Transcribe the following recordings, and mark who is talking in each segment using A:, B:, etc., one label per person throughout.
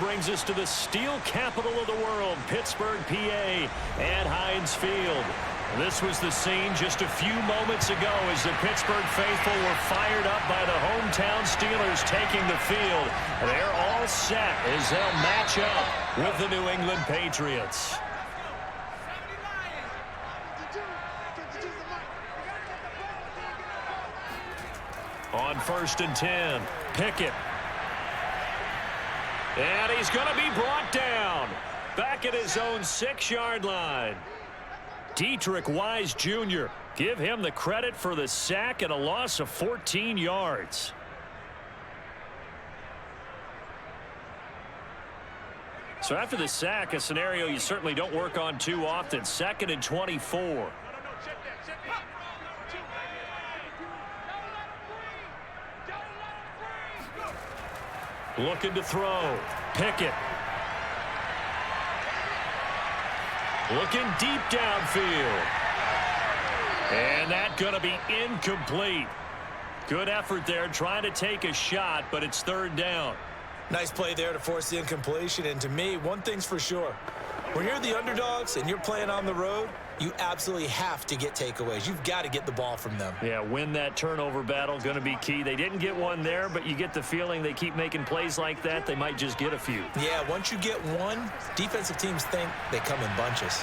A: brings us to the steel capital of the world, Pittsburgh, PA, at Heinz Field. This was the scene just a few moments ago as the Pittsburgh faithful were fired up by the hometown Steelers taking the field. They're all set as they'll match up with the New England Patriots. On 1st and 10, Pickett. And he's going to be brought down back at his own 6-yard line. Dietrich Wise Jr. Give him the credit for the sack and a loss of 14 yards. So after the sack, a scenario you certainly don't work on too often. 2nd and 24. Looking to throw. Pickett. Looking deep downfield. And that's going to be incomplete. Good effort there trying to take a shot, but it's 3rd down.
B: Nice play there to force the incompletion. And to me, one thing's for sure. When you're the underdogs and you're playing on the road, you absolutely have to get takeaways. You've got to get the ball from them.
A: Yeah, win that turnover battle, going to be key. They didn't get one there, but you get the feeling they keep making plays like that, they might just get a few.
B: Yeah, once you get one, defensive teams think they come in bunches.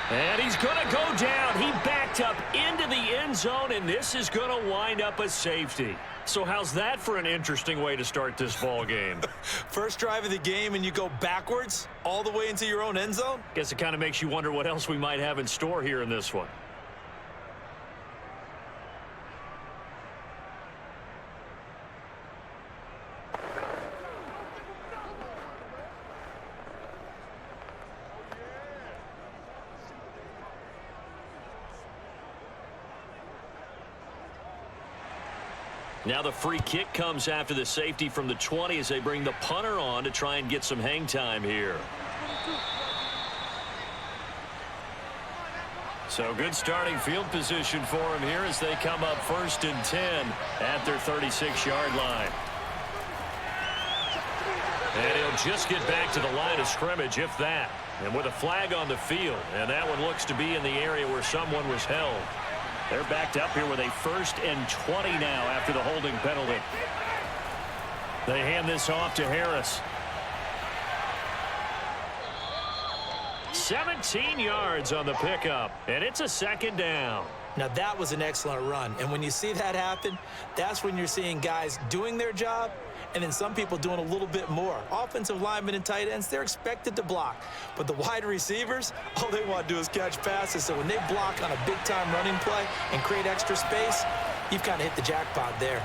A: And he's going to go down. He backed up into the end zone, and this is going to wind up a safety. So how's that for an interesting way to start this ball game?
B: First drive of the game, and you go backwards all the way into your own end zone?
A: Guess it kind of makes you wonder what else we might have in store here in this one. Now the free kick comes after the safety from the 20 as they bring the punter on to try and get some hang time here. So good starting field position for him here as they come up 1st and 10 at their 36-yard line. And he'll just get back to the line of scrimmage, if that. And with a flag on the field, and that one looks to be in the area where someone was held. They're backed up here with a 1st and 20 now after the holding penalty. They hand this off to Harris. 17 yards on the pickup, and it's a 2nd down.
B: Now, that was an excellent run, and when you see that happen, that's when you're seeing guys doing their job and then some people doing a little bit more. Offensive linemen and tight ends, they're expected to block. But the wide receivers, all they want to do is catch passes. So when they block on a big-time running play and create extra space, you've kind of hit the jackpot there.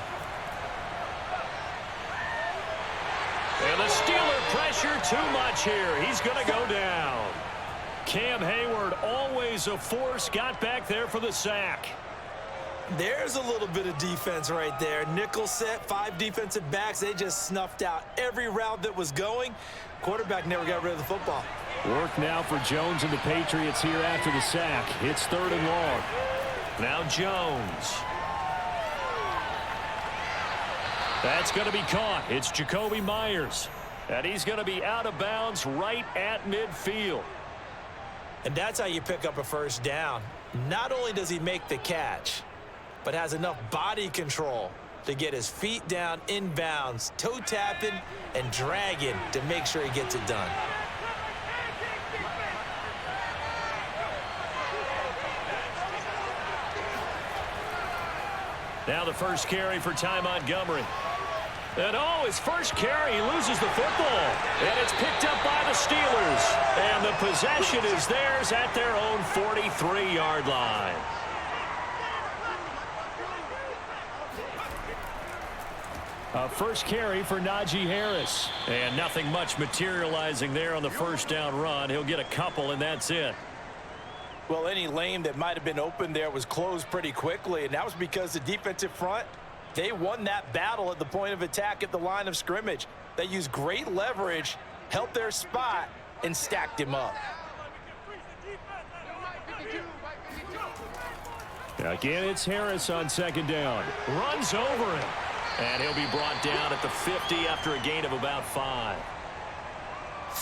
A: And the Steeler pressure too much here. He's going to go down. Cam Hayward, always a force, got back there for the sack.
B: There's a little bit of defense right there. Nickel set, 5 defensive backs. They just snuffed out every route that was going. Quarterback never got rid of the football.
A: Work now for Jones and the Patriots here after the sack. It's 3rd and long. Now Jones. That's going to be caught. It's Jacoby Myers. And he's going to be out of bounds right at midfield.
B: And that's how you pick up a 1st down. Not only does he make the catch, but has enough body control to get his feet down inbounds, toe tapping and dragging to make sure he gets it done.
A: Now the first carry for Ty Montgomery. And his first carry, he loses the football. And it's picked up by the Steelers. And the possession is theirs at their own 43-yard line. First carry for Najee Harris. And nothing much materializing there on the 1st down run. He'll get a couple, and that's it.
B: Well, any lane that might have been open there was closed pretty quickly, and that was because the defensive front, they won that battle at the point of attack at the line of scrimmage. They used great leverage, helped their spot, and stacked him up.
A: Again, it's Harris on 2nd down. Runs over him. And he'll be brought down at the 50 after a gain of about 5.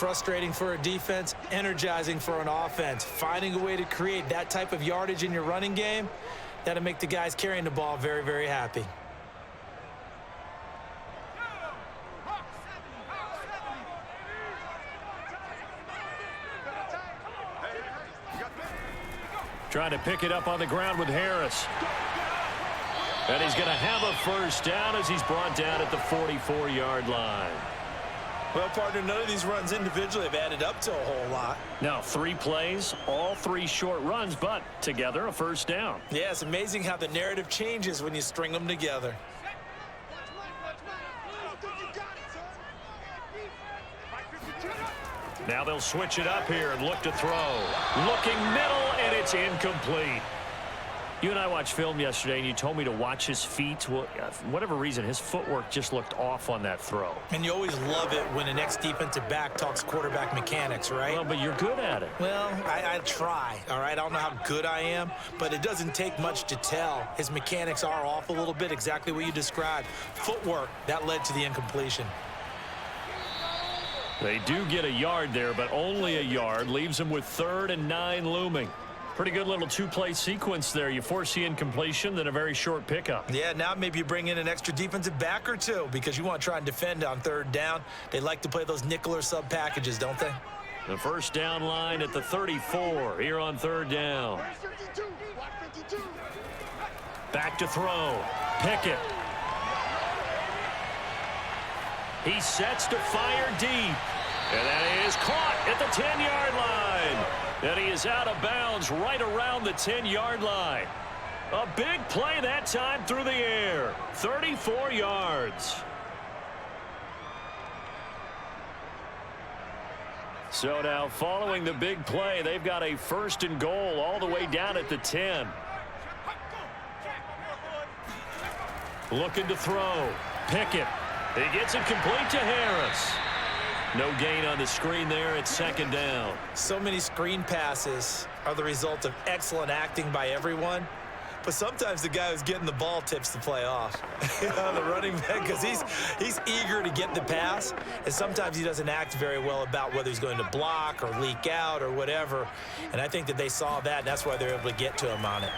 B: Frustrating for a defense, energizing for an offense. Finding a way to create that type of yardage in your running game, that'll make the guys carrying the ball very, very happy.
A: Trying to pick it up on the ground with Harris. And he's going to have a first down as he's brought down at the 44-yard line.
B: Well, partner, none of these runs individually have added up to a whole lot.
A: Now, 3 plays, all 3 short runs, but together a first down.
B: Yeah, it's amazing how the narrative changes when you string them together.
A: Now they'll switch it up here and look to throw. Looking middle, and it's incomplete. You and I watched film yesterday, and you told me to watch his feet. Well, for whatever reason, his footwork just looked off on that throw.
B: And you always love it when an ex-defensive back talks quarterback mechanics, right?
A: Well, but you're good at it.
B: Well, I try, all right? I don't know how good I am, but it doesn't take much to tell. His mechanics are off a little bit, exactly what you described. Footwork, that led to the incompletion.
A: They do get a yard there, but only a yard. Leaves them with 3rd and 9 looming. Pretty good little 2-play sequence there. You force the incompletion, then a very short pickup.
B: Yeah, now maybe you bring in an extra defensive back or 2 because you want to try and defend on 3rd down. They like to play those nickel or sub packages, don't they?
A: The first down line at the 34 here on 3rd down. Back to throw. Pickett. He sets to fire deep. And that is caught at the 10-yard line. And he is out of bounds right around the 10-yard line. A big play that time through the air. 34 yards. So now following the big play, they've got a 1st and goal all the way down at the 10. Looking to throw. Pickett. He gets it complete to Harris. No gain on the screen there. It's 2nd down.
B: So many screen passes are the result of excellent acting by everyone. But sometimes the guy who's getting the ball tips the play off. The running back, because he's eager to get the pass. And sometimes he doesn't act very well about whether he's going to block or leak out or whatever. And I think that they saw that, and that's why they're able to get to him on it.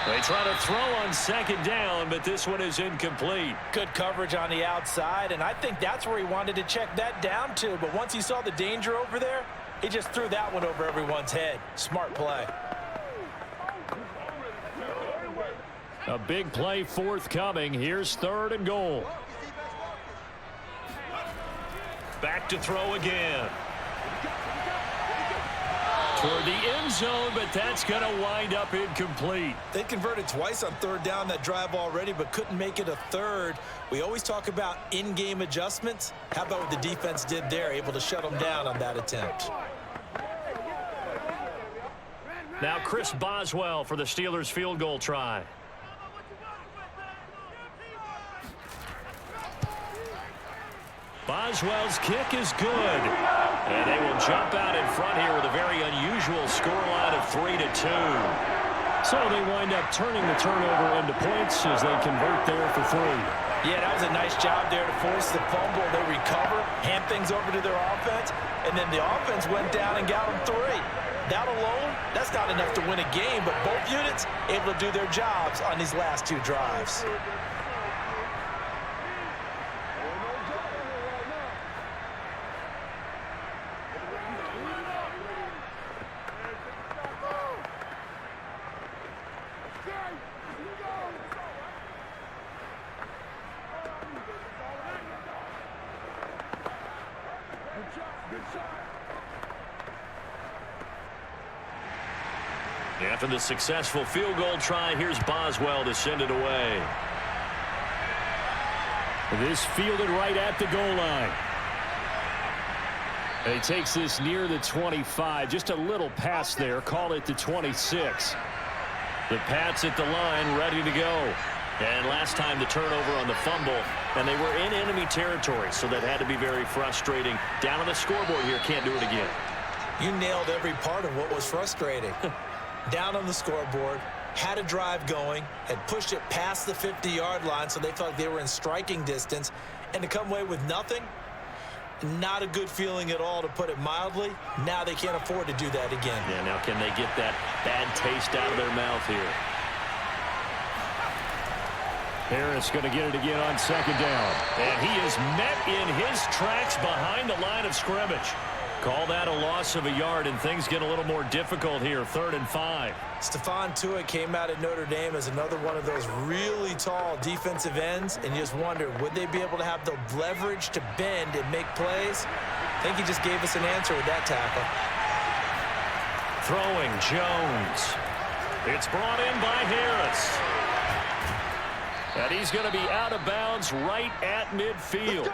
A: They try to throw on 2nd down, but this one is incomplete.
B: Good coverage on the outside, and I think that's where he wanted to check that down to. But once he saw the danger over there, he just threw that one over everyone's head. Smart play.
A: A big play forthcoming. Here's 3rd and goal. Back to throw again. Toward the end zone, but that's going to wind up incomplete.
B: They converted twice on 3rd down that drive already, but couldn't make it a 3rd. We always talk about in-game adjustments. How about what the defense did there, able to shut them down on that attempt?
A: Now Chris Boswell for the Steelers field goal try. Boswell's kick is good. And they will jump out in front here with a very unusual scoreline of 3-2. So they wind up turning the turnover into points as they convert there for 3.
B: Yeah, that was a nice job there to force the fumble. They recover, hand things over to their offense, and then the offense went down and got them 3. That alone, that's not enough to win a game, but both units able to do their jobs on these last 2 drives.
A: After the successful field goal try, here's Boswell to send it away. This fielded right at the goal line. And he takes this near the 25. Just a little pass there. Call it the 26. The Pats at the line, ready to go. And last time the turnover on the fumble, and they were in enemy territory, so that had to be very frustrating. Down on the scoreboard here, can't do it again.
B: You nailed every part of what was frustrating. Down on the scoreboard, had a drive going, had pushed it past the 50-yard line so they felt like they were in striking distance, and to come away with nothing, not a good feeling at all, to put it mildly. Now they can't afford to do that again.
A: Yeah, now can they get that bad taste out of their mouth here? Harris going to get it again on second down. And he is met in his tracks behind the line of scrimmage. Call that a loss of a yard, and things get a little more difficult here. 3rd and 5.
B: Stephon Tuitt came out at Notre Dame as another one of those really tall defensive ends, and you just wonder, would they be able to have the leverage to bend and make plays? I think he just gave us an answer with that tackle.
A: Throwing, Jones. It's brought in by Harris. And he's going to be out of bounds right at midfield.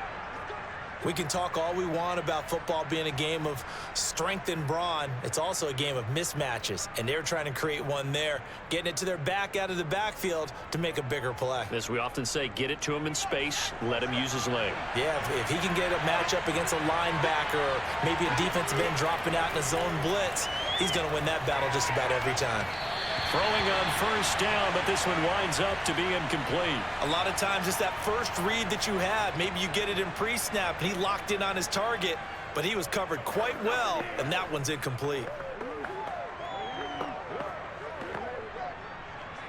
B: We can talk all we want about football being a game of strength and brawn. It's also a game of mismatches, and they're trying to create one there, getting it to their back out of the backfield to make a bigger play.
A: As we often say, get it to him in space, let him use his leg.
B: Yeah, if he can get a matchup against a linebacker or maybe a defensive end dropping out in a zone blitz, he's going to win that battle just about every time.
A: Throwing on first down, but this one winds up to be incomplete.
B: A lot of times it's that first read that you have. Maybe you get it in pre-snap, and he locked in on his target, but he was covered quite well, and that one's incomplete.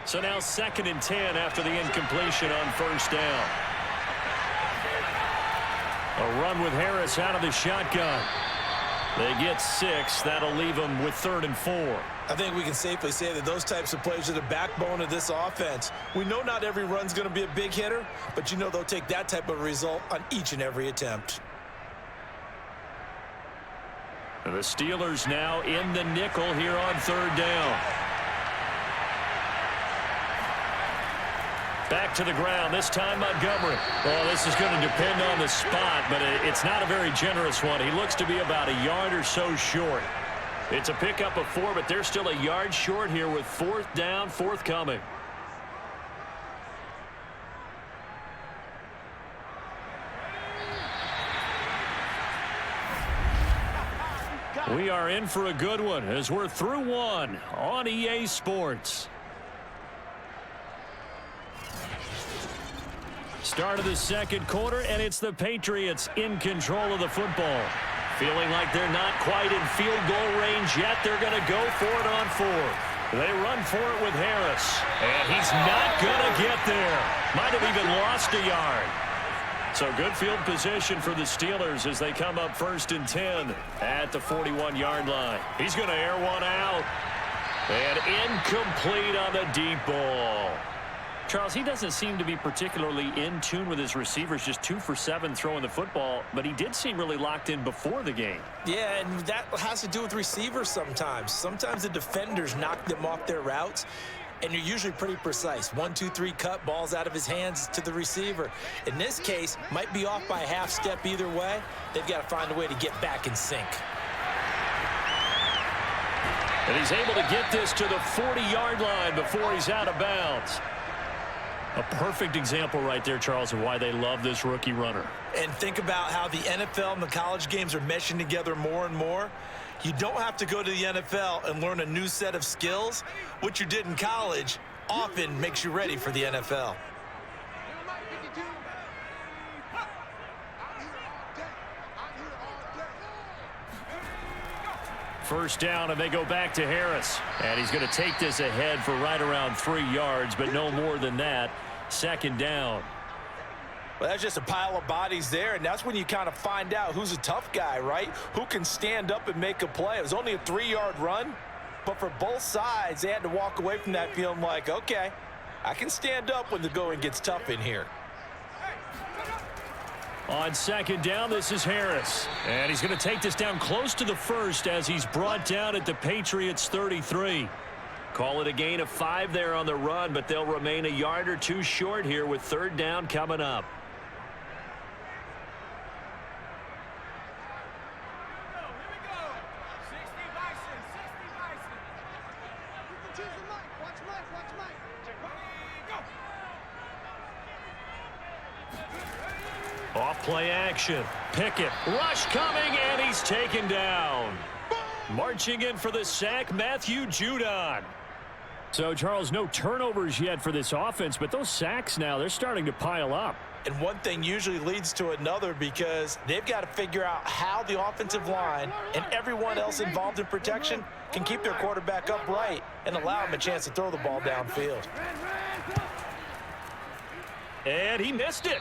A: So now 2nd and 10 after the incompletion on first down. A run with Harris out of the shotgun. They get 6. That'll leave them with 3rd and 4.
B: I think we can safely say that those types of plays are the backbone of this offense. We know not every run's going to be a big hitter, but you know they'll take that type of result on each and every attempt.
A: And the Steelers now in the nickel here on 3rd down. Back to the ground, this time Montgomery. Well, this is going to depend on the spot, but it's not a very generous one. He looks to be about a yard or so short. It's a pickup of 4, but they're still a yard short here with 4th down, forthcoming. We are in for a good one as we're through one on EA Sports. Start of the 2nd quarter, and it's the Patriots in control of the football. Feeling like they're not quite in field goal range yet, they're going to go for it on 4th. They run for it with Harris, and he's not going to get there. Might have even lost a yard. So good field position for the Steelers as they come up 1st and 10 at the 41-yard line. He's going to air one out, and incomplete on the deep ball. Charles, he doesn't seem to be particularly in tune with his receivers, just 2 for 7 throwing the football, but he did seem really locked in before the game.
B: Yeah, and that has to do with receivers sometimes. Sometimes the defenders knock them off their routes, and you're usually pretty precise. 1, 2, 3 cut, balls out of his hands to the receiver. In this case, might be off by a half step either way. They've got to find a way to get back in sync.
A: And he's able to get this to the 40-yard line before he's out of bounds. A perfect example right there, Charles, of why they love this rookie runner.
B: And think about how the NFL and the college games are meshing together more and more. You don't have to go to the NFL and learn a new set of skills. What you did in college often makes you ready for the NFL.
A: First down, and they go back to Harris. And he's going to take this ahead for right around 3 yards, but no more than that. 2nd down.
B: Well, that's just a pile of bodies there, and that's when you kind of find out who's a tough guy, right? Who can stand up and make a play. It was only a 3-yard run, but for both sides, they had to walk away from that feeling like, okay, I can stand up when the going gets tough in here.
A: On 2nd down, this is Harris. And he's going to take this down close to the 1st as he's brought down at the Patriots 33. Call it a gain of 5 there on the run, but they'll remain a yard or 2 short here with 3rd down coming up. Off play action. Pickett. Rush coming, and he's taken down. Marching in for the sack, Matthew Judon. So, Charles, no turnovers yet for this offense, but those sacks now, they're starting to pile up.
B: And one thing usually leads to another because they've got to figure out how the offensive line and everyone else involved in protection can keep their quarterback upright and allow him a chance to throw the ball downfield.
A: And he missed it.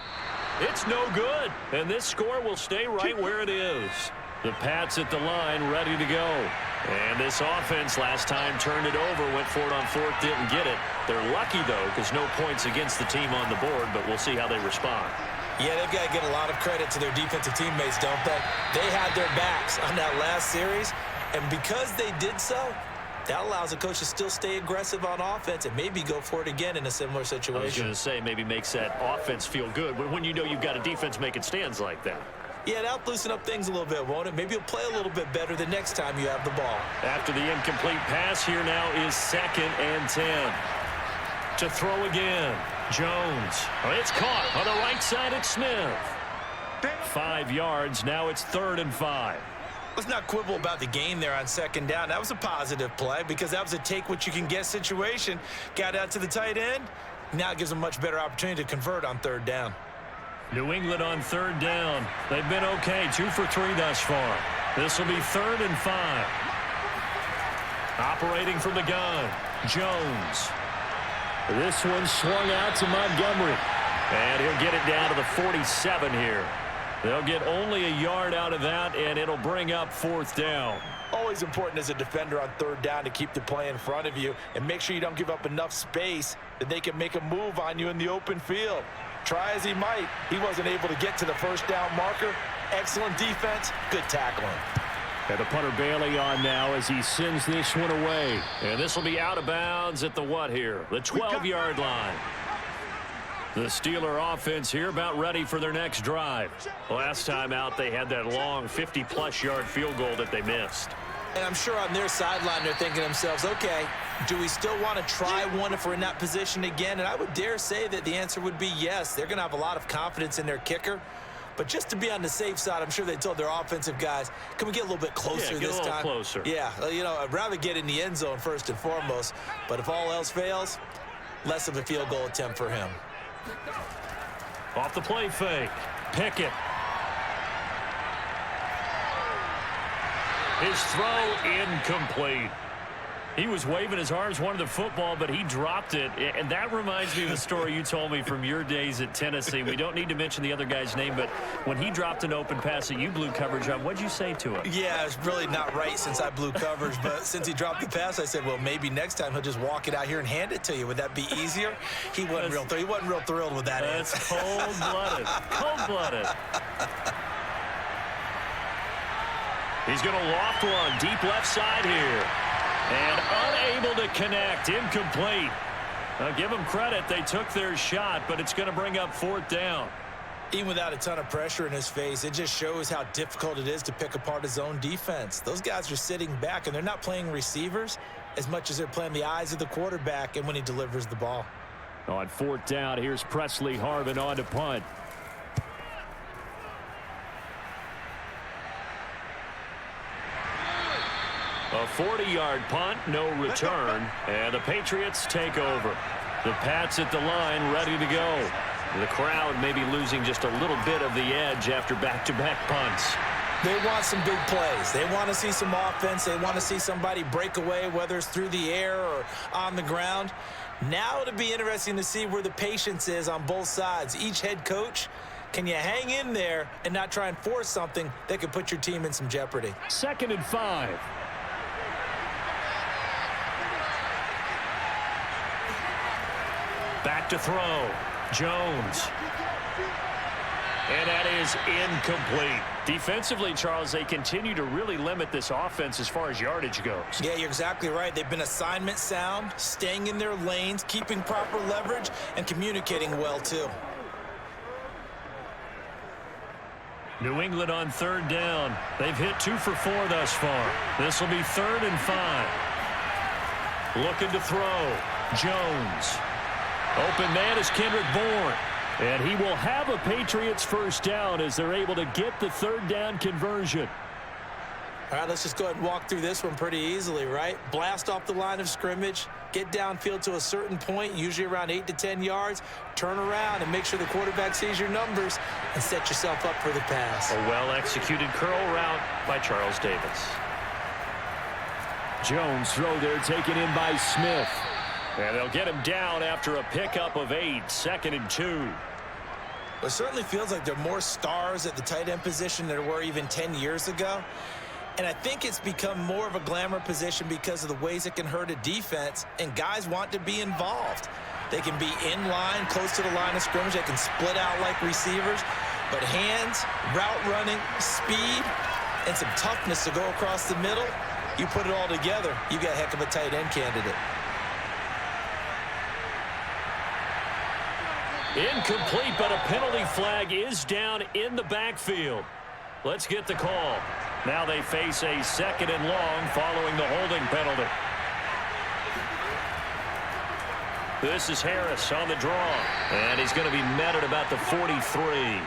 A: It's no good. And this score will stay right where it is. The Pats at the line ready to go. And this offense last time turned it over, went for it on fourth, didn't get it. They're lucky, though, because no points against the team on the board, but we'll see how they respond.
B: Yeah, they've got to give a lot of credit to their defensive teammates, don't they? They had their backs on that last series, and because they did so, that allows the coach to still stay aggressive on offense and maybe go for it again in a similar situation.
A: I was going to say, maybe makes that offense feel good, but when you know you've got a defense making stands like that.
B: Yeah, that'll loosen up things a little bit, won't it? Maybe you'll play a little bit better the next time you have the ball.
A: After the incomplete pass, here now is 2nd and 10. To throw again, Jones. Oh, it's caught on the right side at Smith. 5 yards, now it's 3rd and 5.
B: Let's not quibble about the gain there on 2nd down. That was a positive play because that was a take-what-you-can-get situation. Got out to the tight end. Now it gives them a much better opportunity to convert on 3rd down.
A: New England on 3rd down. They've been okay, 2 for 3 thus far. This will be 3rd and 5. Operating from the gun, Jones. This one swung out to Montgomery. And he'll get it down to the 47 here. They'll get only a yard out of that, and it'll bring up 4th down.
B: Always important as a defender on 3rd down to keep the play in front of you and make sure you don't give up enough space that they can make a move on you in the open field. Try as he might, he wasn't able to get to the 1st down marker. Excellent defense, good tackling.
A: And the punter Bailey on now as he sends this one away. And this will be out of bounds at the what here? The 12-yard line. The Steeler offense here about ready for their next drive. Last time out, they had that long 50-plus yard field goal that they missed.
B: And I'm sure on their sideline they're thinking to themselves, okay, do we still want to try one if we're in that position again? And I would dare say that the answer would be yes. They're going to have a lot of confidence in their kicker. But just to be on the safe side, I'm sure they told their offensive guys, can we get a little bit closer this time?
A: Get a little closer.
B: Yeah, you know, I'd rather get in the end zone first and foremost. But if all else fails, less of a field goal attempt for him.
A: Off the play fake. Pickett. His throw incomplete. He was waving his arms, wanted the football, but he dropped it. And that reminds me of the story you told me from your days at Tennessee. We don't need to mention the other guy's name, but when he dropped an open pass that you blew coverage on, what'd you say to him?
B: Yeah, it's really not right since I blew coverage, but since he dropped the pass, I said, well, maybe next time he'll just walk it out here and hand it to you. Would that be easier? He wasn't real thrilled with that.
A: That's cold-blooded. Cold-blooded. He's going to loft one deep left side here. And unable to connect. Incomplete. Give them credit. They took their shot, but it's going to bring up 4th down.
B: Even without a ton of pressure in his face, it just shows how difficult it is to pick apart his own defense. Those guys are sitting back, and they're not playing receivers as much as they're playing the eyes of the quarterback and when he delivers the ball.
A: On 4th down, here's Presley Harvin on to punt. A 40-yard punt, no return, and the Patriots take over. The Pats at the line ready to go. The crowd may be losing just a little bit of the edge after back-to-back punts.
B: They want some big plays. They want to see some offense. They want to see somebody break away, whether it's through the air or on the ground. Now it'll be interesting to see where the patience is on both sides. Each head coach, can you hang in there and not try and force something that could put your team in some jeopardy?
A: 2nd and 5. Back to throw. Jones. And that is incomplete. Defensively, Charles, they continue to really limit this offense as far as yardage goes.
B: Yeah, you're exactly right. They've been assignment sound, staying in their lanes, keeping proper leverage, and communicating well, too.
A: New England on 3rd down. They've hit 2 for 4 thus far. This will be 3rd and 5. Looking to throw. Jones. Open man is Kendrick Bourne. And he will have a Patriots 1st down as they're able to get the 3rd down conversion.
B: All right, let's just go ahead and walk through this one pretty easily, right? Blast off the line of scrimmage, get downfield to a certain point, usually around 8 to 10 yards, turn around and make sure the quarterback sees your numbers and set yourself up for the pass.
A: A well-executed curl route by Charles Davis. Jones throw there taken in by Smith. And they'll get him down after a pickup of 8, 2nd and 2.
B: It certainly feels like there are more stars at the tight end position than there were even 10 years ago. And I think it's become more of a glamour position because of the ways it can hurt a defense, and guys want to be involved. They can be in line, close to the line of scrimmage. They can split out like receivers. But hands, route running, speed, and some toughness to go across the middle, you put it all together, you got a heck of a tight end candidate.
A: Incomplete, but a penalty flag is down in the backfield. Let's get the call. Now they face a 2nd and long following the holding penalty. This is Harris on the draw. And he's going to be met at about the 43.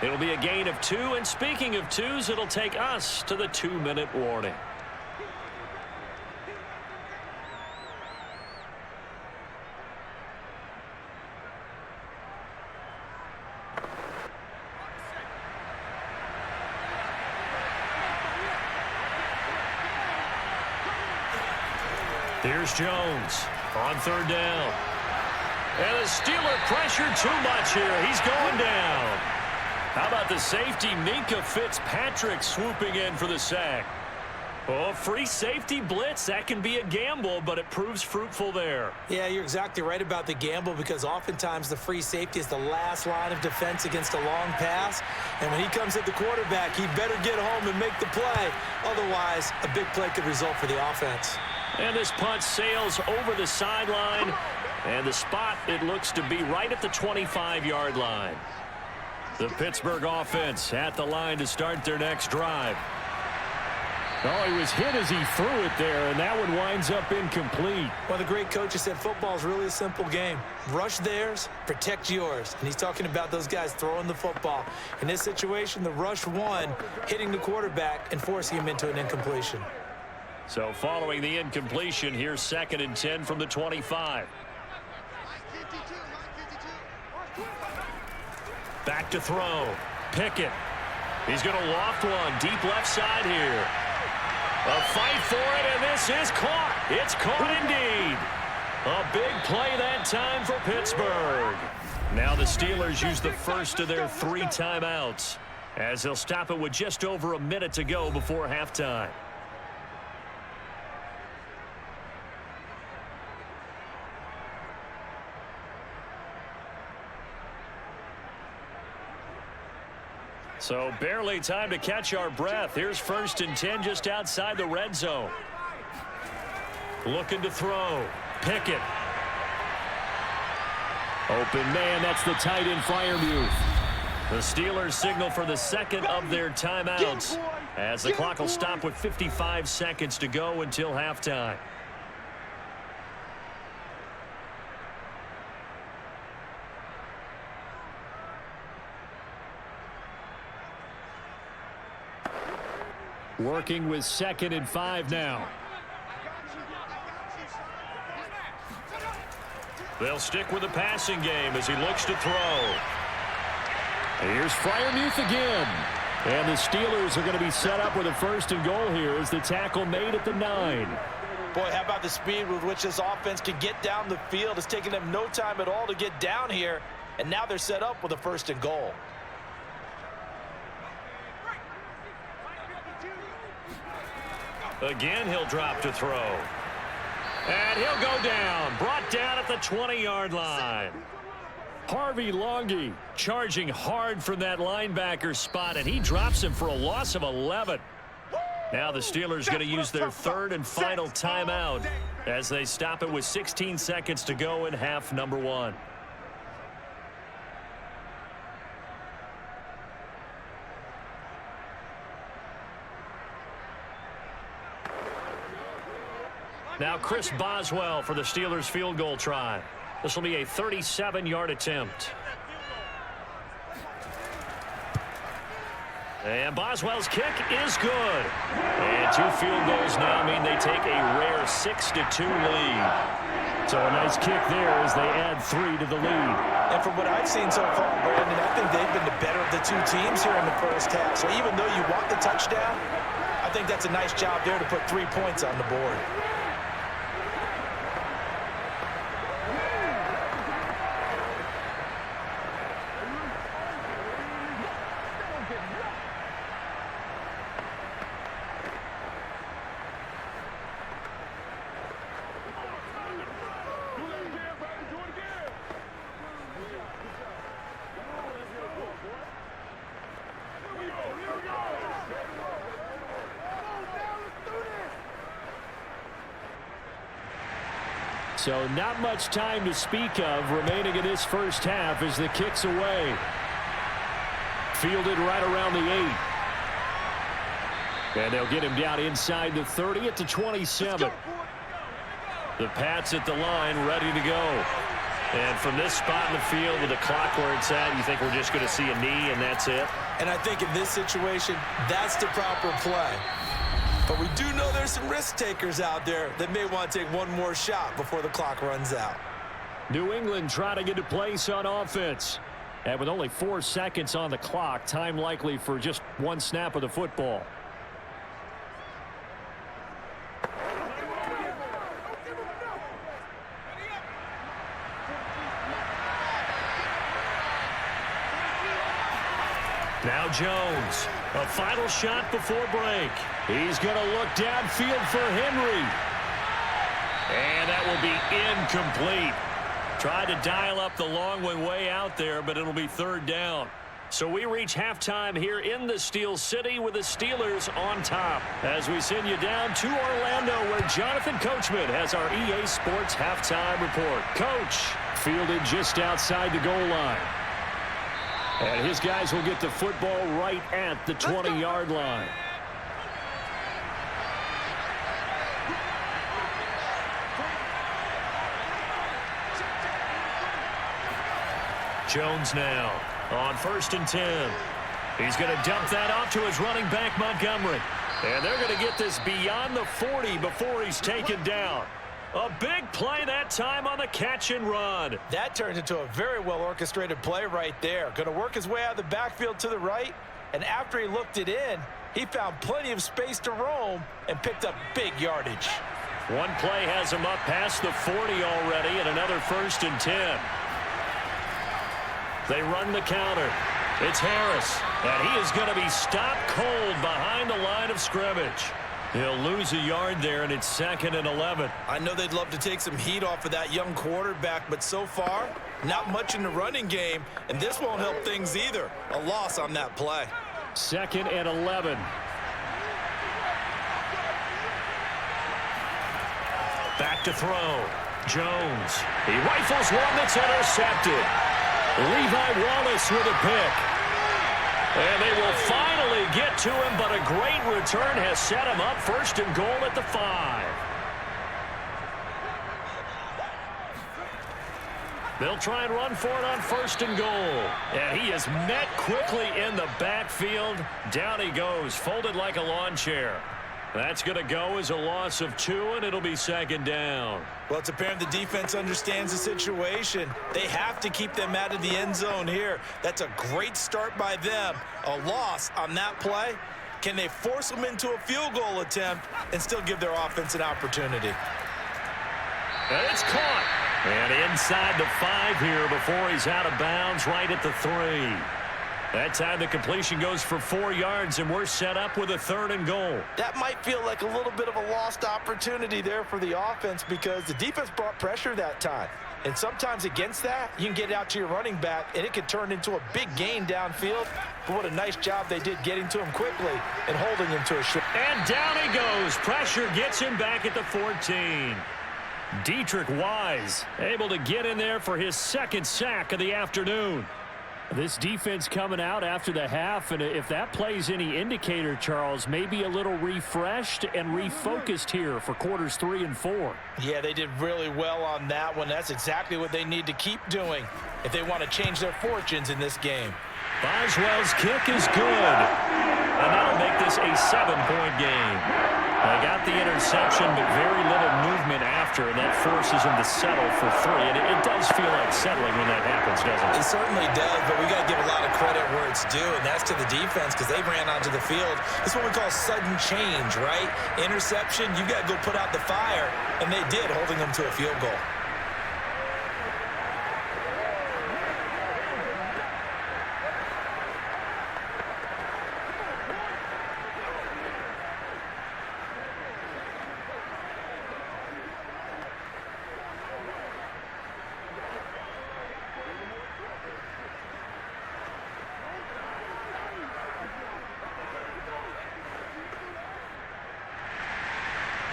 A: It'll be a gain of 2. And speaking of 2s, it'll take us to the 2-minute warning. Here's Jones on 3rd down. And the Steeler pressure too much here. He's going down. How about the safety, Minka Fitzpatrick, swooping in for the sack? Oh, free safety blitz. That can be a gamble, but it proves fruitful there.
B: Yeah, you're exactly right about the gamble because oftentimes the free safety is the last line of defense against a long pass. And when he comes at the quarterback, he better get home and make the play. Otherwise, a big play could result for the offense.
A: And this punt sails over the sideline. And the spot, it looks to be right at the 25-yard line. The Pittsburgh offense at the line to start their next drive. Oh, he was hit as he threw it there, and that one winds up incomplete.
B: Well, the great coaches said football is really a simple game. Rush theirs, protect yours. And he's talking about those guys throwing the football. In this situation, the rush won, hitting the quarterback and forcing him into an incompletion.
A: So following the incompletion, here's 2nd and 10 from the 25. Back to throw. Pickett. He's going to loft one deep left side here. A fight for it, and this is caught. It's caught indeed. A big play that time for Pittsburgh. Now the Steelers use the first of their 3 timeouts as they'll stop it with just over a minute to go before halftime. So barely time to catch our breath. Here's 1st and 10 just outside the red zone. Looking to throw. Pickett. Open man, that's the tight end Freiermuth. The Steelers signal for the 2nd of their timeouts as the clock will stop with 55 seconds to go until halftime. Working with 2nd and 5 now. They'll stick with the passing game as he looks to throw. Here's Freiermuth again. And the Steelers are going to be set up with a 1st and goal here as the tackle made at the 9.
B: Boy, how about the speed with which this offense can get down the field? It's taken them no time at all to get down here. And now they're set up with a 1st and goal.
A: Again, he'll drop to throw. And he'll go down. Brought down at the 20-yard line. Harvey Longy charging hard from that linebacker spot, and he drops him for a loss of 11. Now the Steelers going to use their 3rd and final timeout as they stop it with 16 seconds to go in half number 1. Now Chris Boswell for the Steelers field goal try. This will be a 37-yard attempt. And Boswell's kick is good. And 2 field goals now mean they take a rare 6-2 lead. So a nice kick there as they add 3 to the lead.
B: And from what I've seen so far, Brandon, I think they've been the better of the 2 teams here in the first half. So even though you want the touchdown, I think that's a nice job there to put 3 points on the board.
A: So not much time to speak of remaining in this first half as the kick's away. Fielded right around the 8. And they'll get him down inside the 30 at the 27. The Pats at the line ready to go. And from this spot in the field with the clock where it's at, you think we're just going to see a knee and that's it?
B: And I think in this situation, that's the proper play. But we do know there's some risk takers out there that may want to take one more shot before the clock runs out.
A: New England trying to get a place on offense. And with only 4 seconds on the clock, time likely for just 1 snap of the football. Now Jones, a final shot before break. He's going to look downfield for Henry. And that will be incomplete. Tried to dial up the long one way out there, but it'll be 3rd down. So we reach halftime here in the Steel City with the Steelers on top. As we send you down to Orlando where Jonathan Coachman has our EA Sports halftime report. Coach, fielded just outside the goal line. And his guys will get the football right at the 20-yard line. Jones now on 1st and 10. He's going to dump that off to his running back, Montgomery. And they're going to get this beyond the 40 before he's taken down. A big play that time on the catch and run.
B: That turned into a very well-orchestrated play right there. Going to work his way out of the backfield to the right. And after he looked it in, he found plenty of space to roam and picked up big yardage.
A: One play has him up past the 40 already and another 1st and 10. They run the counter. It's Harris. And he is going to be stopped cold behind the line of scrimmage. He'll lose a yard there, and it's 2nd and 11.
B: I know they'd love to take some heat off of that young quarterback, but so far, not much in the running game, and this won't help things either. A loss on that play.
A: 2nd and 11. Back to throw. Jones. He rifles one that's intercepted. Levi Wallace with a pick. And they will finally get to him, but a great return has set him up 1st and goal at the 5. They'll try and run for it on 1st and goal. And he is met quickly in the backfield. Down he goes, folded like a lawn chair. That's going to go as a loss of 2, and it'll be 2nd down.
B: Well, it's apparent the defense understands the situation. They have to keep them out of the end zone here. That's a great start by them. A loss on that play. Can they force them into a field goal attempt and still give their offense an opportunity?
A: And it's caught. And inside the 5 here before he's out of bounds right at the 3. That time the completion goes for 4 yards, and we're set up with a 3rd and goal.
B: That might feel like a little bit of a lost opportunity there for the offense because the defense brought pressure that time. And sometimes against that, you can get out to your running back, and it could turn into a big gain downfield. But what a nice job they did getting to him quickly and holding him to a short.
A: And down he goes. Pressure gets him back at the 14. Dietrich Wise able to get in there for his 2nd sack of the afternoon. This defense coming out after the half, and if that plays any indicator, Charles, maybe a little refreshed and refocused here for quarters 3 and 4.
B: Yeah, they did really well on that one. That's exactly what they need to keep doing if they want to change their fortunes in this game.
A: Boswell's kick is good. And that'll make this a 7-point game. They got the interception, but very little movement after, and that forces them to settle for 3. And it does feel like settling when that happens, doesn't it?
B: It certainly does, but we got to give a lot of credit where it's due, and that's to the defense because they ran onto the field. It's what we call sudden change, right? Interception, you've got to go put out the fire, and they did, holding them to a field goal.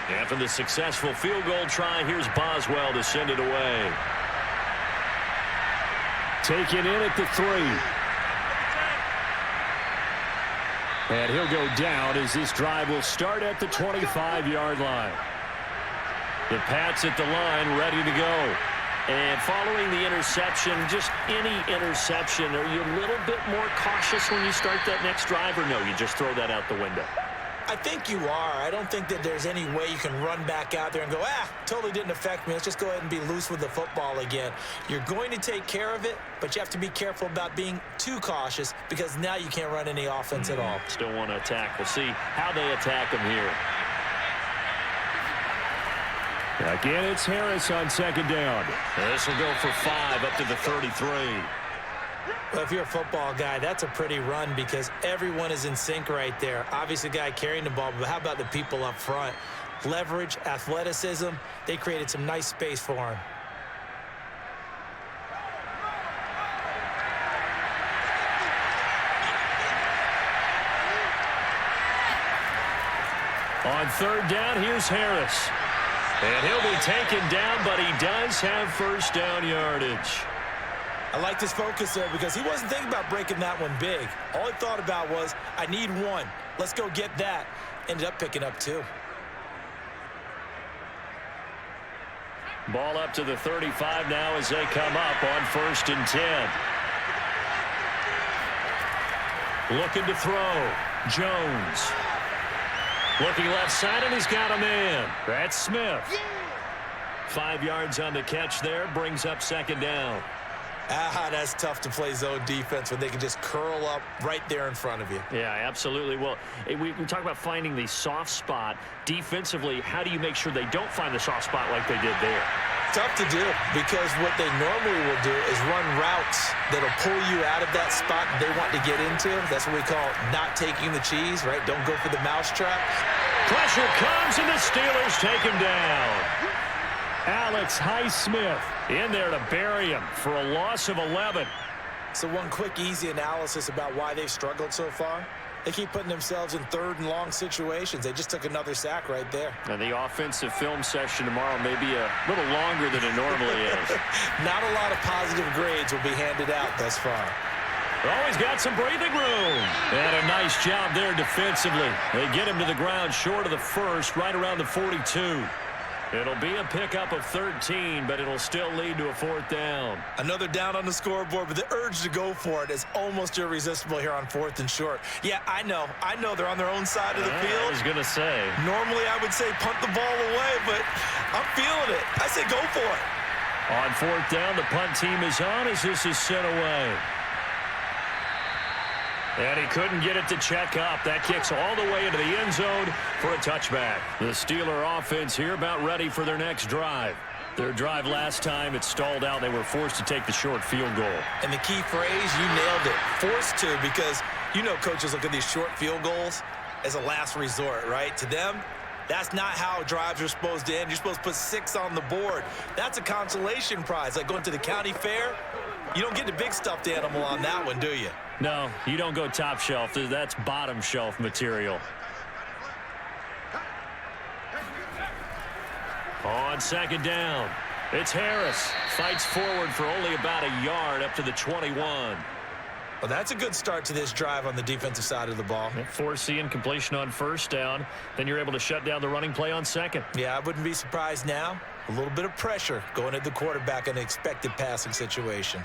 A: After the successful field goal try, here's Boswell to send it away. Taken in at the 3. And he'll go down as this drive will start at the 25-yard line. The Pats at the line ready to go. And following the interception, just any interception, are you a little bit more cautious when you start that next drive, or no, you just throw that out the window?
B: I think you are. I don't think that there's any way you can run back out there and go, totally didn't affect me. Let's just go ahead and be loose with the football again. You're going to take care of it, but you have to be careful about being too cautious because now you can't run any offense at all.
A: Still want to attack. We'll see how they attack them here. Again, it's Harris on second down. This will go for 5 up to the 33.
B: Well, if you're a football guy, that's a pretty run because everyone is in sync right there. Obviously, the guy carrying the ball, but how about the people up front? Leverage, athleticism, they created some nice space for him.
A: On third down, here's Harris. And he'll be taken down, but he does have first down yardage.
B: I like this focus there because he wasn't thinking about breaking that one big. All he thought about was, I need 1. Let's go get that. Ended up picking up 2.
A: Ball up to the 35 now as they come up on 1st and 10. Looking to throw. Jones. Looking left side, and he's got a man. That's Smith. 5 yards on the catch there. Brings up second down.
B: That's tough to play zone defense when they can just curl up right there in front of you.
A: Yeah, absolutely. Well, we talk about finding the soft spot. Defensively, how do you make sure they don't find the soft spot like they did there?
B: Tough to do because what they normally will do is run routes that'll pull you out of that spot they want to get into. That's what we call not taking the cheese, right? Don't go for the mousetrap.
A: Pressure comes, and the Steelers take him down. Alex Highsmith in there to bury him for a loss of 11.
B: So one quick, easy analysis about why they've struggled so far. They keep putting themselves in 3rd and long situations. They just took another sack right there.
A: And the offensive film session tomorrow may be a little longer than it normally is.
B: Not a lot of positive grades will be handed out thus far.
A: Always got some breathing room. And a nice job there defensively. They get him to the ground short of the 1st, right around the 42. It'll be a pickup of 13, but it'll still lead to a 4th down.
B: Another down on the scoreboard, but the urge to go for it is almost irresistible here on 4th and short. Yeah, I know they're on their own side of the field.
A: I was going to say.
B: Normally I would say punt the ball away, but I'm feeling it. I say go for it.
A: On 4th down, the punt team is on as this is sent away. And he couldn't get it to check up. That kicks all the way into the end zone for a touchback. The Steeler offense here about ready for their next drive. Their drive last time, it stalled out. They were forced to take the short field goal.
B: And the key phrase, you nailed it. Forced to, because you know coaches look at these short field goals as a last resort, right? To them, that's not how drives are supposed to end. You're supposed to put 6 on the board. That's a consolation prize, like going to the county fair. You don't get the big stuffed animal on that one, do you?
A: No, you don't go top shelf. That's bottom shelf material. On second down, it's Harris. Fights forward for only about a yard up to the 21.
B: Well, that's a good start to this drive on the defensive side of the ball.
A: Force the incompletion on 1st down. Then you're able to shut down the running play on 2nd.
B: Yeah, I wouldn't be surprised now. A little bit of pressure going at the quarterback in an expected passing situation.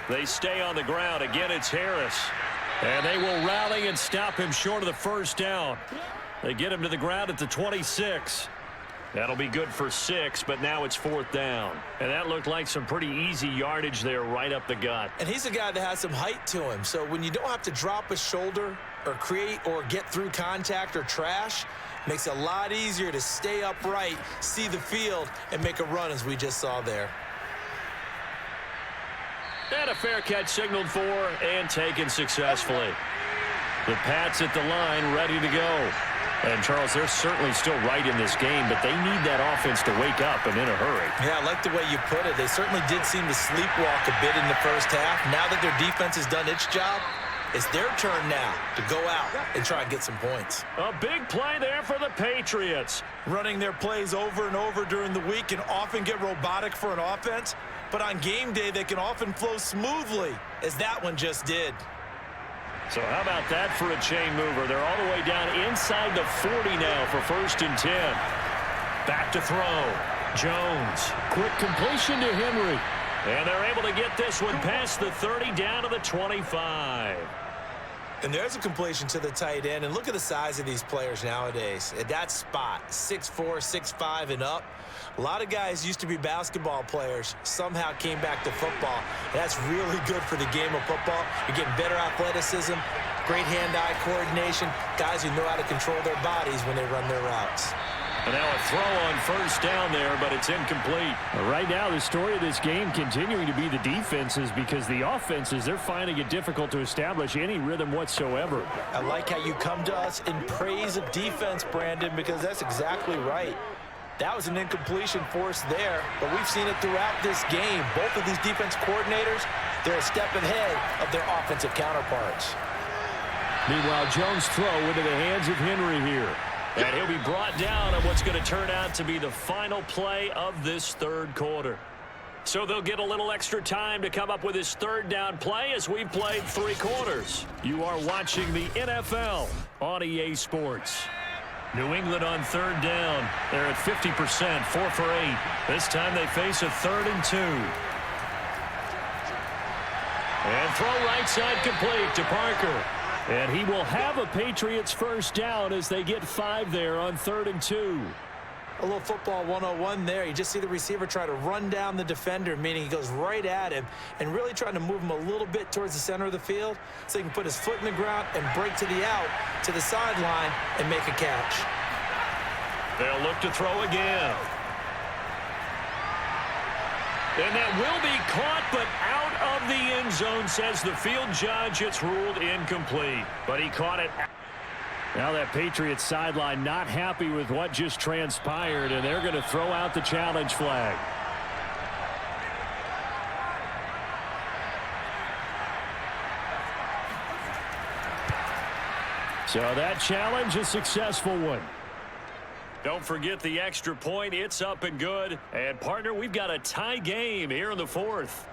A: They stay on the ground. Again, it's Harris. And they will rally and stop him short of the first down. They get him to the ground at the 26. That'll be good for 6, but now it's 4th down. And that looked like some pretty easy yardage there right up the gut.
B: And he's a guy that has some height to him. So when you don't have to drop a shoulder or create or get through contact or trash, makes it a lot easier to stay upright, see the field, and make a run as we just saw there.
A: And a fair catch signaled for and taken successfully. The Pats at the line ready to go. And, Charles, they're certainly still right in this game, but they need that offense to wake up and in a hurry.
B: Yeah, I like the way you put it. They certainly did seem to sleepwalk a bit in the first half. Now that their defense has done its job, it's their turn now to go out and try and get some points.
A: A big play there for the Patriots.
B: Running their plays over and over during the week can often get robotic for an offense, but on game day they can often flow smoothly, as that one just did.
A: So how about that for a chain mover? They're all the way down inside the 40 now for 1st and 10. Back to throw. Jones. Quick completion to Henry. And they're able to get this one past the 30 down to the 25.
B: And there's a completion to the tight end. And look at the size of these players nowadays. At that spot, 6'4", 6'5", and up. A lot of guys used to be basketball players, somehow came back to football. And that's really good for the game of football. You're getting better athleticism, great hand-eye coordination, guys who know how to control their bodies when they run their routes.
A: And now a throw on 1st down there, but it's incomplete.
C: Right now, the story of this game continuing to be the defenses, because the offenses, they're finding it difficult to establish any rhythm whatsoever.
B: I like how you come to us in praise of defense, Brandon, because that's exactly right. That was an incompletion force there, but we've seen it throughout this game. Both of these defense coordinators, they're a step ahead of their offensive counterparts.
C: Meanwhile, Jones' throw into the hands of Henry here.
A: And he'll be brought down on what's going to turn out to be the final play of this 3rd quarter. So they'll get a little extra time to come up with this 3rd down play as we've played 3 quarters. You are watching the NFL on EA Sports. New England on 3rd down. They're at 50%, 4 for 8. This time they face a 3rd and 2. And throw right side complete to Parker.
C: And he will have a Patriots 1st down as they get 5 there on 3rd and 2.
B: A little football 101 there. You just see the receiver try to run down the defender, meaning he goes right at him and really trying to move him a little bit towards the center of the field so he can put his foot in the ground and break to the out, to the sideline, and make a catch.
A: They'll look to throw again. And that will be caught, but out of the end zone, says the field judge. It's ruled incomplete, but he caught it.
C: Now that Patriots sideline not happy with what just transpired, and they're going to throw out the challenge flag. So that challenge, a successful one.
A: Don't forget the extra point. It's up and good. And, partner, we've got a tie game here in the 4th.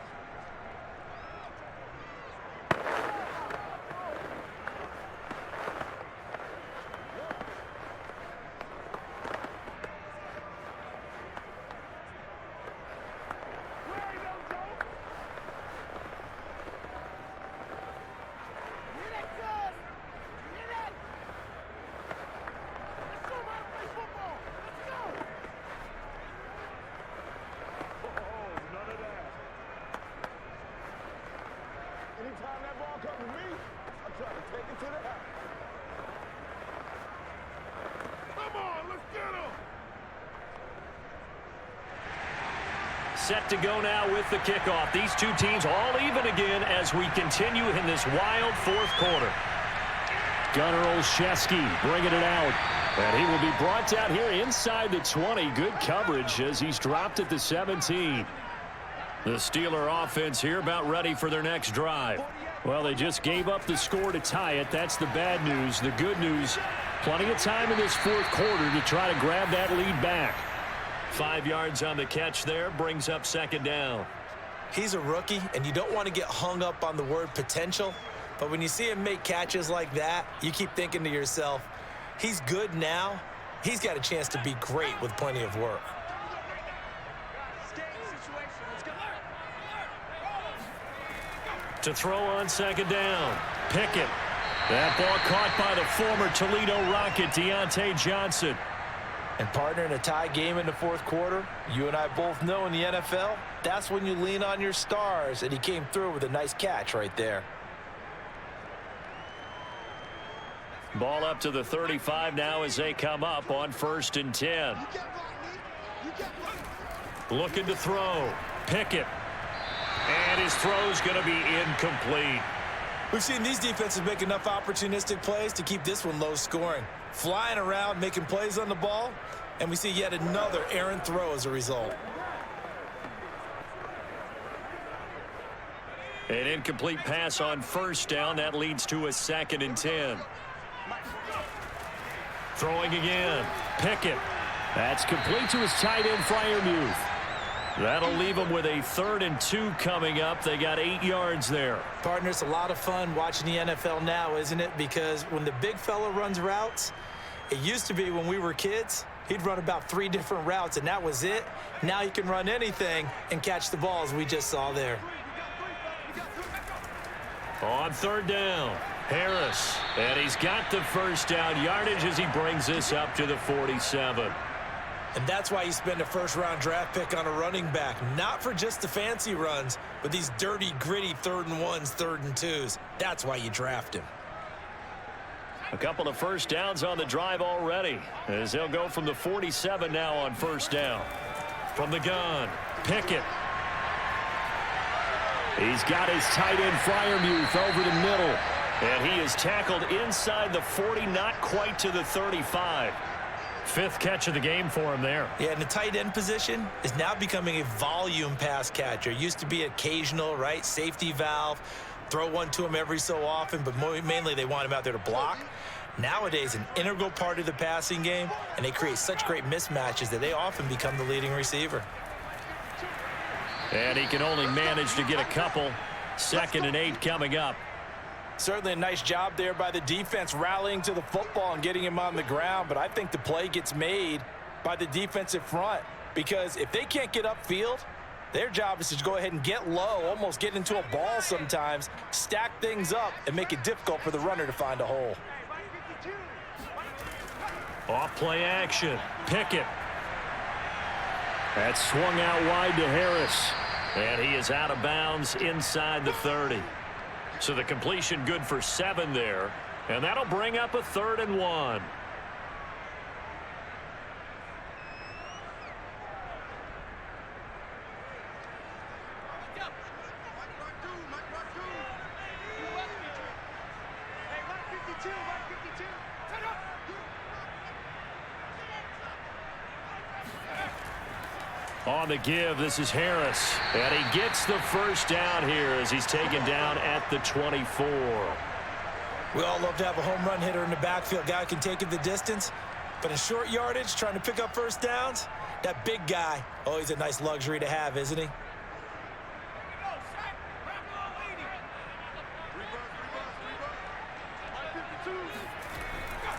A: Set to go now with the kickoff. These two teams all even again as we continue in this wild 4th quarter.
C: Gunnar Olszewski bringing it out. And he will be brought down here inside the 20. Good coverage as he's dropped at the 17.
A: The Steeler offense here about ready for their next drive.
C: Well, they just gave up the score to tie it. That's the bad news. The good news, plenty of time in this 4th quarter to try to grab that lead back.
A: 5 yards on the catch there, brings up 2nd down.
B: He's a rookie, and you don't want to get hung up on the word potential, but when you see him make catches like that, you keep thinking to yourself, he's good now. He's got a chance to be great with plenty of work.
A: To throw on second down. Pickett. That ball caught by the former Toledo Rocket, Deontay Johnson.
B: And partner, in a tie game in the fourth quarter, you and I both know in the NFL, that's when you lean on your stars, and he came through with a nice catch right there.
A: Ball up to the 35 now as they come up on 1st and 10. Looking to throw. Pickett. And his throw's going to be incomplete.
B: We've seen these defenses make enough opportunistic plays to keep this one low scoring. Flying around, making plays on the ball, and we see yet another errant throw as a result.
A: An incomplete pass on 1st down. That leads to a 2nd and 10. Throwing again. Pickett. That's complete to his tight end, Freiermuth. That'll leave them with a 3rd and 2 coming up. They got 8 yards there.
B: Partner, it's a lot of fun watching the NFL now, isn't it? Because when the big fella runs routes, it used to be when we were kids, he'd run about 3 different routes, and that was it. Now he can run anything and catch the balls we just saw there.
A: On 3rd down, Harris. And he's got the 1st down yardage as he brings this up to the 47.
B: And that's why you spend a first-round draft pick on a running back. Not for just the fancy runs, but these dirty, gritty 3rd and 1s, 3rd and 2s. That's why you draft him.
A: A couple of 1st downs on the drive already, as they'll go from the 47 now on 1st down. From the gun, Pickett. He's got his tight end, Freiermuth, over the middle. And he is tackled inside the 40, not quite to the 35. 5th catch of the game for him there.
B: Yeah, and the tight end position is now becoming a volume pass catcher. Used to be occasional, right? Safety valve. Throw one to him every so often, but mainly they want him out there to block. Nowadays, an integral part of the passing game, and they create such great mismatches that they often become the leading receiver.
A: And he can only manage to get a couple. 2nd and 8 coming up.
B: Certainly a nice job there by the defense rallying to the football and getting him on the ground, but I think the play gets made by the defensive front because if they can't get upfield, their job is to go ahead and get low, almost get into a ball sometimes, stack things up, and make it difficult for the runner to find a hole.
A: Off play action. Pickett. That's swung out wide to Harris. And he is out of bounds inside the 30. So the completion good for 7 there. And that'll bring up a 3rd and 1. On the give, this is Harris. And he gets the 1st down here as he's taken down at the 24.
B: We all love to have a home run hitter in the backfield. Guy can take it the distance. But in short yardage, trying to pick up 1st downs, that big guy, always a nice luxury to have, isn't he?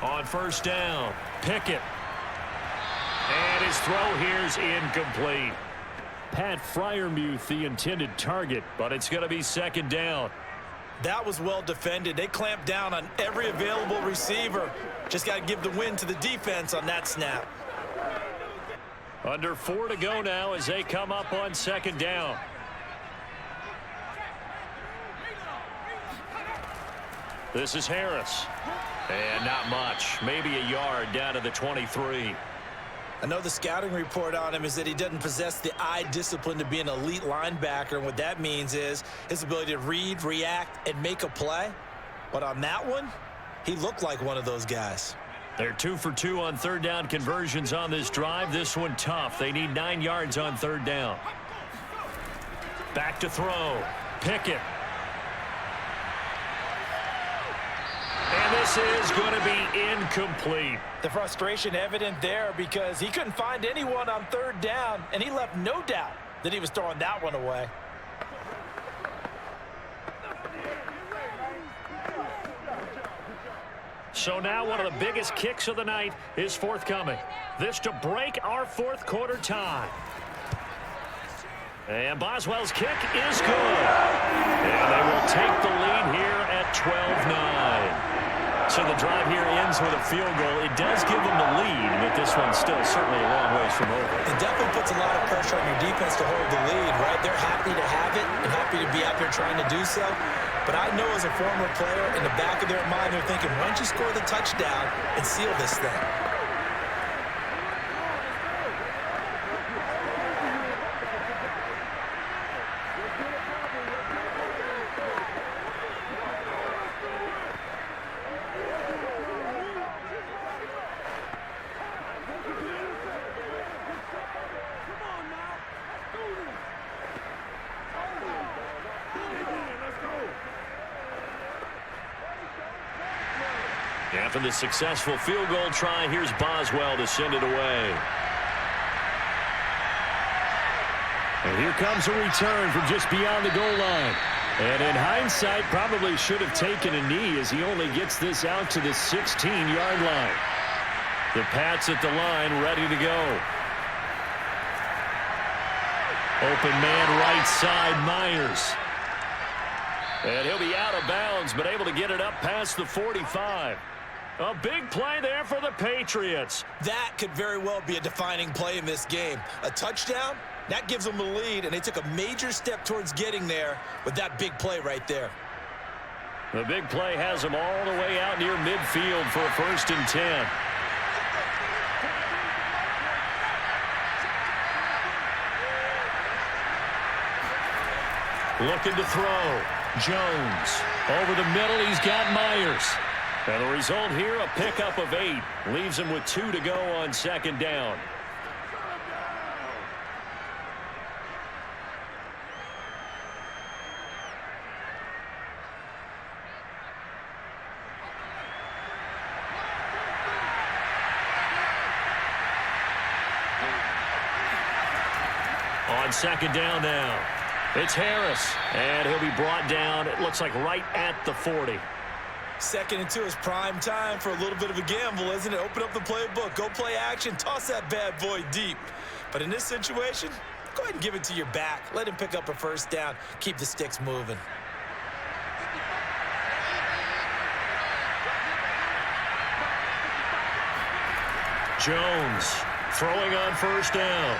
A: On 1st down, Pickett. And his throw here's incomplete. Pat Freiermuth, the intended target, but it's going to be 2nd down.
B: That was well defended. They clamped down on every available receiver. Just got to give the win to the defense on that snap.
A: Under 4 to go now as they come up on 2nd down. This is Harris. And not much. Maybe a yard down to the 23.
B: I know the scouting report on him is that he doesn't possess the eye discipline to be an elite linebacker. And what that means is his ability to read, react, and make a play. But on that one, he looked like one of those guys.
A: They're 2 for 2 on 3rd down conversions on this drive. This one tough. They need 9 yards on 3rd down. Back to throw. Pickett. And this is going to be incomplete.
B: The frustration evident there because he couldn't find anyone on 3rd down, and he left no doubt that he was throwing that one away.
A: So now one of the biggest kicks of the night is forthcoming. This to break our 4th quarter tie. And Boswell's kick is good. And they will take the lead here at 12-9. So the drive here ends with a field goal. It does give them the lead, but this one's still certainly a long ways from over.
B: It definitely puts a lot of pressure on your defense to hold the lead, right? They're happy to have it and happy to be out there trying to do so. But I know as a former player, in the back of their mind, they're thinking, why don't you score the touchdown and seal this thing?
A: After the successful field goal try, here's Boswell to send it away.
C: And here comes a return from just beyond the goal line. And in hindsight, probably should have taken a knee as he only gets this out to the 16-yard line.
A: The Pats at the line, ready to go. Open man right side, Myers. And he'll be out of bounds, but able to get it up past the 45. A big play there for the Patriots.
B: That could very well be a defining play in this game. A touchdown, that gives them the lead, and they took a major step towards getting there with that big play right there.
A: The big play has them all the way out near midfield for a 1st and 10. Looking to throw. Jones. Over the middle, he's got Myers. And the result here, a pickup of 8. Leaves him with 2 to go on 2nd down. On 2nd down now. It's Harris, and he'll be brought down, it looks like right at the 40.
B: 2nd and 2 is prime time for a little bit of a gamble, isn't it? Open up the playbook, go play action, toss that bad boy deep. But in this situation, go ahead and give it to your back. Let him pick up a 1st down, keep the sticks moving.
A: Jones throwing on 1st down.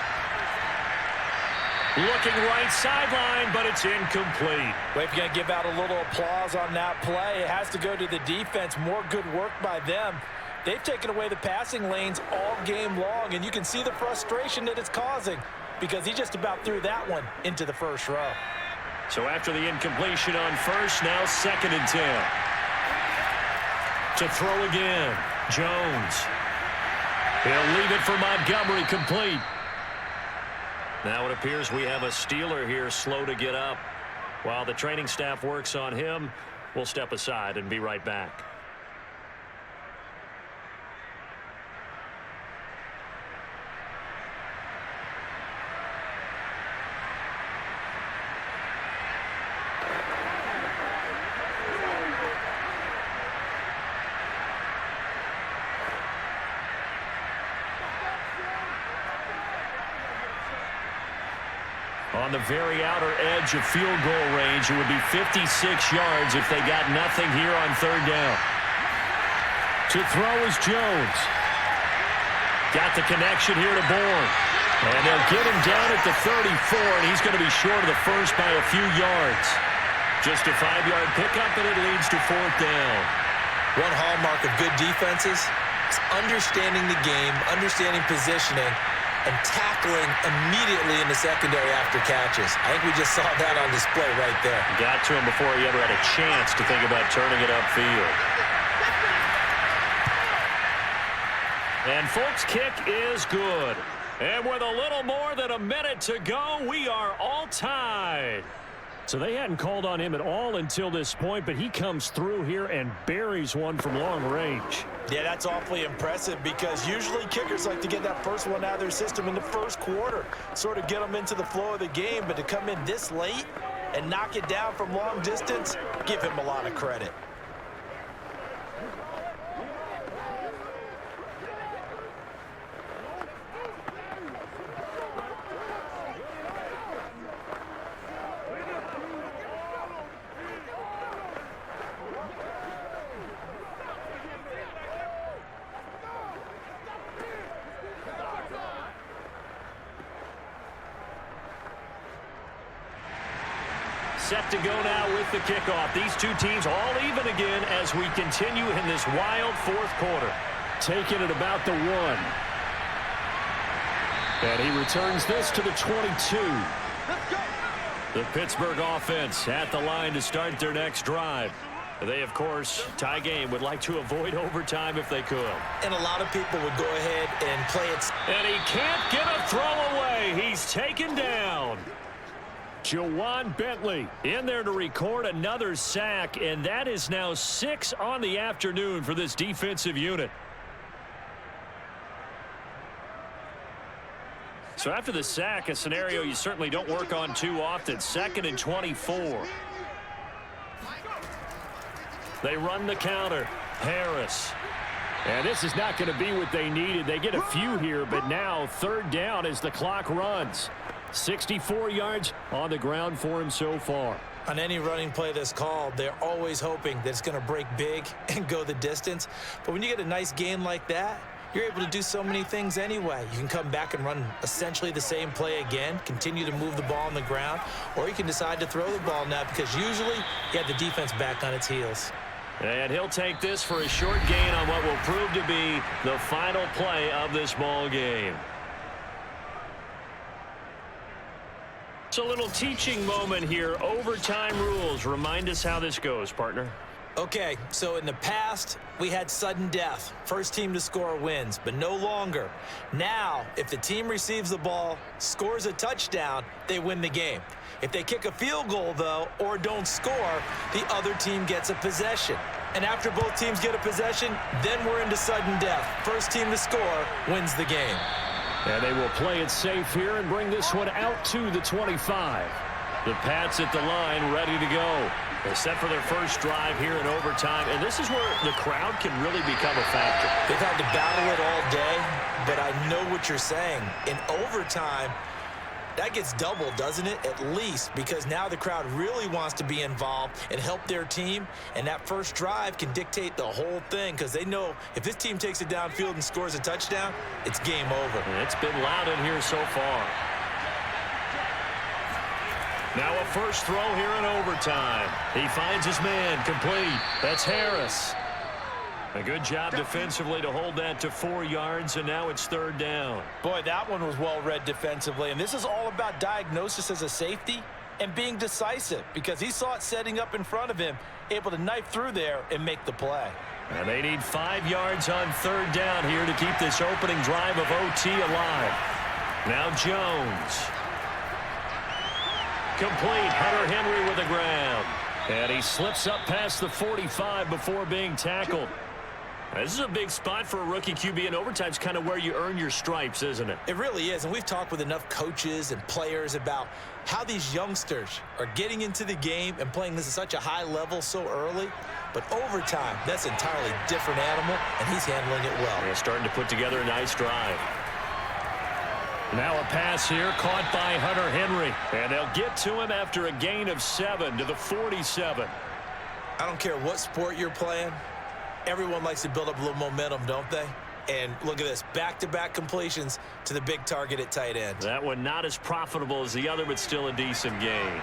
A: Looking right sideline, but it's incomplete.
B: Well, if you're going to give out a little applause on that play, it has to go to the defense. More good work by them. They've taken away the passing lanes all game long, and you can see the frustration that it's causing because he just about threw that one into the 1st row.
A: So after the incompletion on 1st, now 2nd and 10. To throw again, Jones. He'll leave it for Montgomery, complete. Now it appears we have a Steeler here slow to get up. While the training staff works on him, we'll step aside and be right back. On the very outer edge of field goal range, it would be 56 yards if they got nothing here on 3rd down. To throw is Jones. Got the connection here to Bourne. And they'll get him down at the 34, and he's going to be short of the 1st by a few yards. Just a 5-yard pickup, and it leads to 4th down.
B: One hallmark of good defenses is understanding the game, understanding positioning, and tackling immediately in the secondary after catches. I think we just saw that on display right there.
A: Got to him before he ever had a chance to think about turning it upfield. And folks, kick is good. And with a little more than a minute to go, we are all tied.
C: So they hadn't called on him at all until this point, but he comes through here and buries one from long range.
B: Yeah, that's awfully impressive because usually kickers like to get that first one out of their system in the 1st quarter, sort of get them into the flow of the game, but to come in this late and knock it down from long distance, give him a lot of credit.
A: set to go now with the kickoff. These two teams all even again as we continue in this wild fourth quarter.
C: Taking it about the 1. And he returns this to the 22.
A: Let's go. The Pittsburgh offense at the line to start their next drive. They, of course, tie game, would like to avoid overtime if they could.
B: And a lot of people would go ahead and play it.
A: And he can't get a throw away. He's taken down. Jawan Bentley in there to record another sack, and that is now 6 on the afternoon for this defensive unit. So after the sack, a scenario you certainly don't work on too often. 2nd and 24. They run the counter. Harris.
C: And this is not going to be what they needed. They get a few here, but now 3rd down as the clock runs. 64 yards on the ground for him so far.
B: On any running play that's called, they're always hoping that it's going to break big and go the distance. But when you get a nice gain like that, you're able to do so many things anyway. You can come back and run essentially the same play again, continue to move the ball on the ground, or you can decide to throw the ball now because usually you have the defense back on its heels.
A: And he'll take this for a short gain on what will prove to be the final play of this ball game. It's a little teaching moment here. Overtime rules. Remind us how this goes, partner.
B: Okay, so in the past, we had sudden death. First team to score wins, but no longer. Now, if the team receives the ball, scores a touchdown, they win the game. If they kick a field goal, though, or don't score, the other team gets a possession. And after both teams get a possession, then we're into sudden death. First team to score wins the game.
C: And they will play it safe here and bring this one out to the 25.
A: The Pats at the line ready to go. They're set for their first drive here in overtime, and this is where the crowd can really become a factor.
B: They've had to battle it all day, but I know what you're saying. In overtime, that gets doubled, doesn't it? At least, because now the crowd really wants to be involved and help their team, and that first drive can dictate the whole thing because they know if this team takes it downfield and scores a touchdown, it's game over.
A: And it's been loud in here so far. Now a first throw here in overtime. He finds his man complete. That's Harris. A good job defensively to hold that to 4 yards, and now it's 3rd down.
B: Boy, that one was well read defensively, and this is all about diagnosis as a safety and being decisive because he saw it setting up in front of him, able to knife through there and make the play.
A: And they need 5 yards on 3rd down here to keep this opening drive of OT alive. Now Jones. Complete. Hunter Henry with the ground. And he slips up past the 45 before being tackled. This is a big spot for a rookie QB, and overtime's kind of where you earn your stripes, isn't it?
B: It really is, and we've talked with enough coaches and players about how these youngsters are getting into the game and playing this at such a high level so early. But overtime, that's an entirely different animal, and he's handling it well.
A: They're starting to put together a nice drive. Now a pass here caught by Hunter Henry, and they'll get to him after a gain of 7 to the 47.
B: I don't care what sport you're playing. Everyone likes to build up a little momentum, don't they? And look at this, back-to-back completions to the big target at tight end.
A: That one not as profitable as the other, but still a decent gain.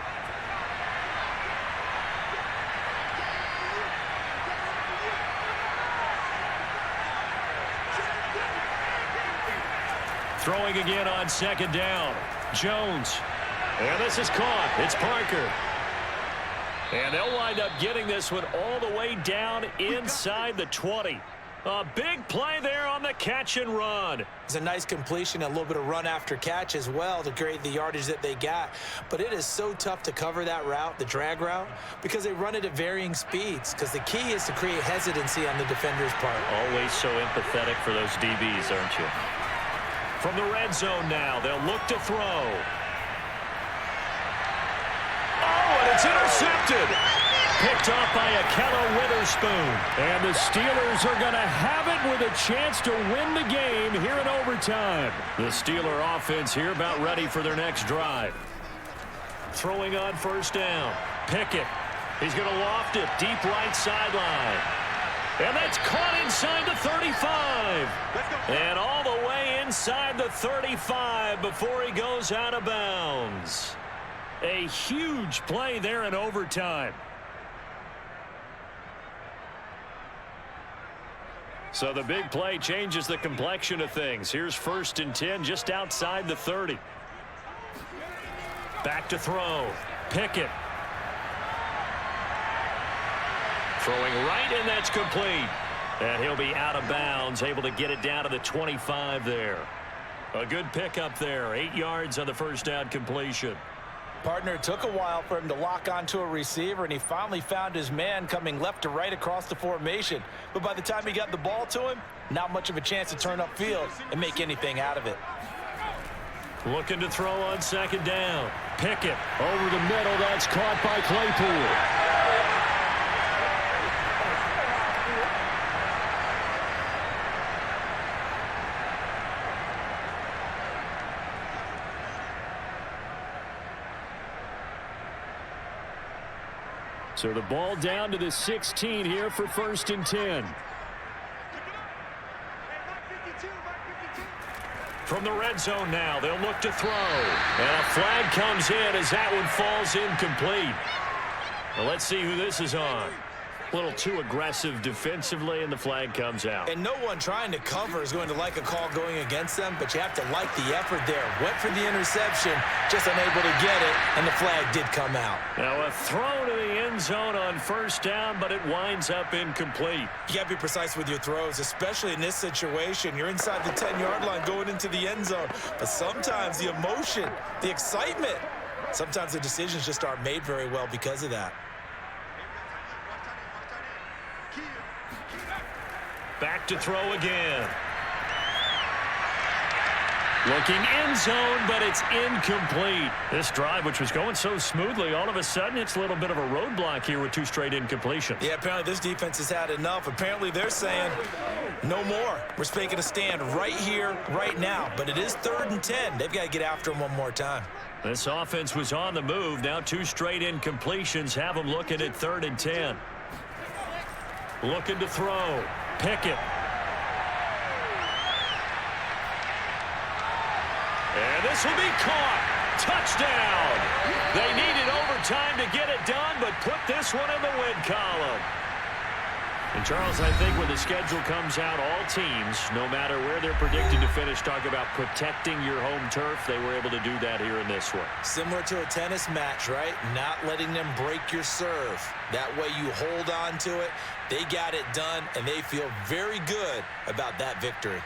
A: Throwing again on 2nd down. Jones. And this is caught. It's Parker. And they'll wind up getting this one all the way down inside the 20. A big play there on the catch and run.
B: It's a nice completion, a little bit of run after catch as well to create the yardage that they got. But it is so tough to cover that route, the drag route, because they run it at varying speeds. Because the key is to create hesitancy on the defender's part.
A: Always so empathetic for those DBs, aren't you? From the red zone now, they'll look to throw. Oh, and it's intercepted. Picked off by Akello Witherspoon.
C: And the Steelers are going to have it with a chance to win the game here in overtime.
A: The Steeler offense here about ready for their next drive. Throwing on 1st down. Pickett. He's going to loft it deep right sideline. And that's caught inside the 35. And all the way inside the 35 before he goes out of bounds. A huge play there in overtime. So the big play changes the complexion of things. Here's 1st and 10 just outside the 30. Back to throw. Pickett. Throwing right, and that's complete. And he'll be out of bounds, able to get it down to the 25 there. A good pickup there. 8 yards on the first down completion.
B: Partner, it took a while for him to lock onto a receiver, and he finally found his man coming left to right across the formation. But by the time he got the ball to him, not much of a chance to turn upfield and make anything out of it.
A: Looking to throw on 2nd down. Pickett over the middle. That's caught by Claypool. So the ball down to the 16 here for 1st and 10. From the red zone now, they'll look to throw. And a flag comes in as that one falls incomplete. Well, let's see who this is on. A little too aggressive defensively, and the flag comes out.
B: And no one trying to cover is going to like a call going against them, but you have to like the effort there. Went for the interception, just unable to get it, and the flag did come out.
A: Now a throw to the end zone on 1st down, but it winds up incomplete.
B: You got to be precise with your throws, especially in this situation. You're inside the 10-yard line going into the end zone, but sometimes the emotion, the excitement, sometimes the decisions just aren't made very well because of that.
A: Back to throw again. Looking end zone, but it's incomplete. This drive, which was going so smoothly, all of a sudden it's a little bit of a roadblock here with 2 straight incompletions.
B: Yeah, apparently this defense has had enough. Apparently they're saying no more. We're making a stand right here, right now. But it is 3rd and 10. They've got to get after him one more time.
A: This offense was on the move. Now 2 straight incompletions have them looking at 3rd and 10. Looking to throw. Pickett. And this will be caught. Touchdown. They needed overtime to get it done, but put this one in the win column. And, Charles, I think when the schedule comes out, all teams, no matter where they're predicted to finish, talk about protecting your home turf. They were able to do that here in this one.
B: Similar to a tennis match, right? Not letting them break your serve. That way you hold on to it. They got it done, and they feel very good about that victory.